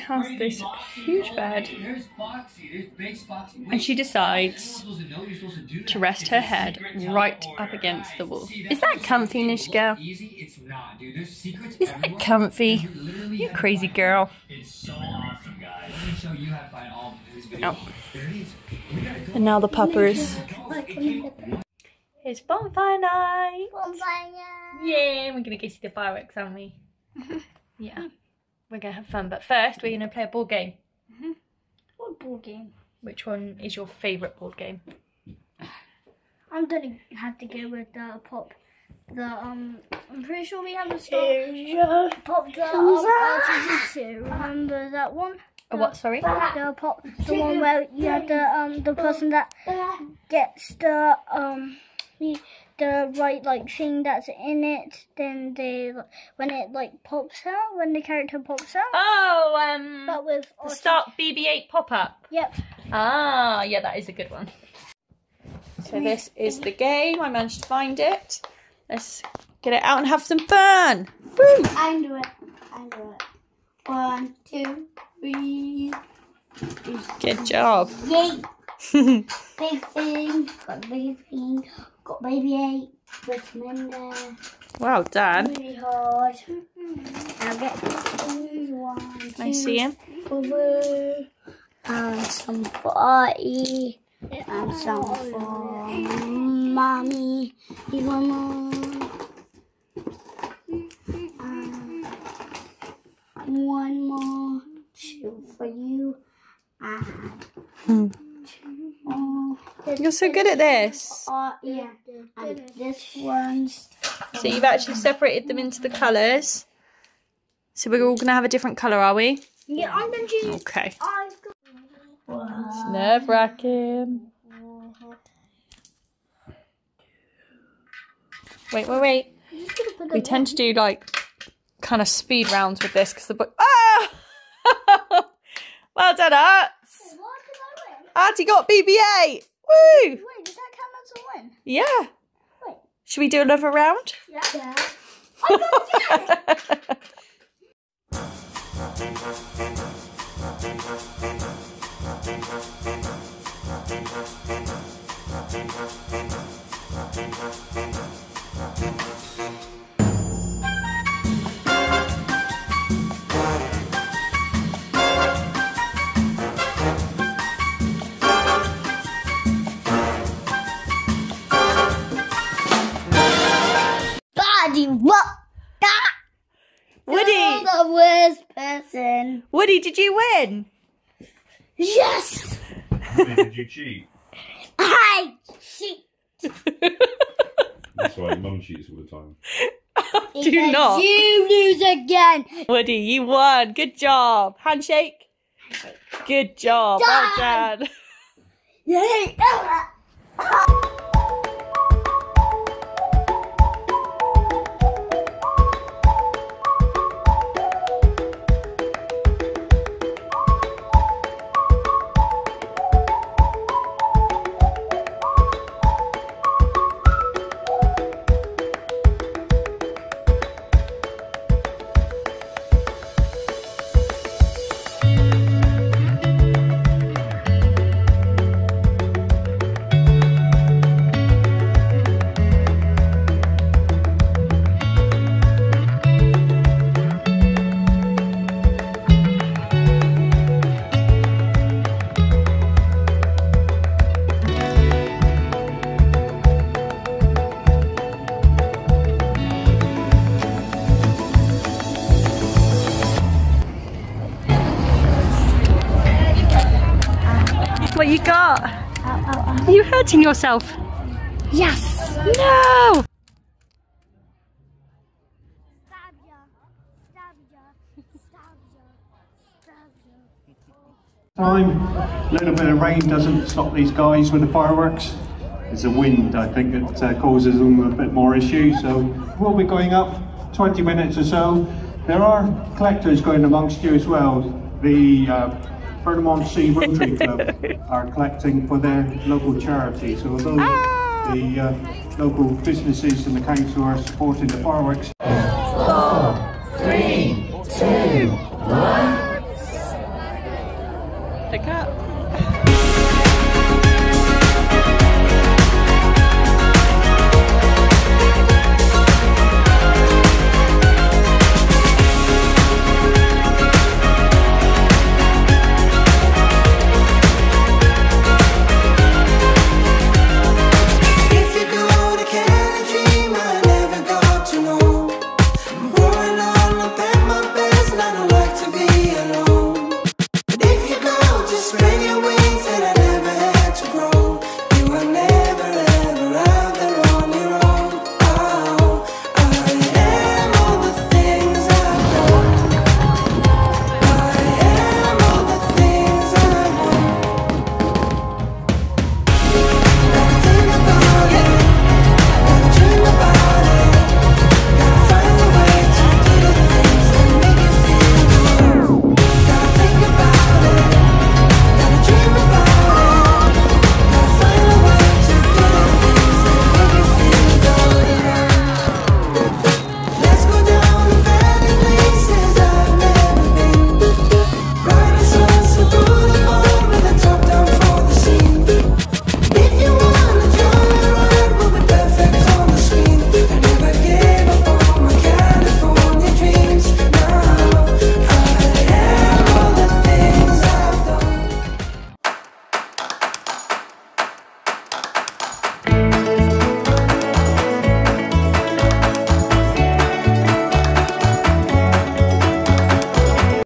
has this huge bed and she decides to rest her head right up against the wall. Is that comfy, Nish girl? Is that comfy? You crazy girl. Oh. And now the puppers. It's bonfire night. Bonfire night. Yeah, we're gonna go see the fireworks, aren't we? Yeah, we're gonna have fun. But first, we're gonna play a board game. What board game? Which one is your favourite board game? I'm gonna have to go with the pop. I'm pretty sure we have a pop the R2D2. Remember that one? A what? Sorry. The pop, the one where you have the person that gets the right like thing that's in it. Then when it like pops out, when the character pops out. Oh, but with the Start BB-8 pop-up. Yep. Ah, yeah, that is a good one. So this is the game. I managed to find it. Let's get it out and have some fun. Woo! I can do it. 1, 2, 3. Good job. Yay! Big thing. Got big thing. Got BB-8. Put some in there. Well done. Really hard. I'll get these 1, 2. Can I see him? Over. And some for Artie. And some for Mommy. You want more? One more. 2 for you. And 2 more. You're so good at this. Yeah. And this one's. So you've actually separated them into the colours. So we're all going to have a different colour, are we? Yeah, I'm going to choose. Okay. Wow. It's nerve-wracking. Wait. We tend to do like kind of speed rounds with this because the book. Ah! Well done, Arts. What did I win? Artie got BB-8. Woo! Wait, does that count as a win? Yeah. Wait. Should we do another round? Yeah. I got it. What? Woody! You're the worst person. Woody, did you win? Yes! Did you cheat? I cheat. That's why Mum cheats all the time. Do not. You lose again. Woody, you won. Good job. Handshake. Good job. Well done. Yay. What you got? Are you hurting yourself? Yes. No! Time, a little bit of rain doesn't stop these guys with the fireworks. It's the wind, I think, that causes them a bit more issues. So we'll be going up 20 minutes or so. There are collectors going amongst you as well. The Burnham Sea Rotary Club are collecting for their local charity. So although the local businesses and the council are supporting the fireworks. 4, 3, 2, 1. pick up.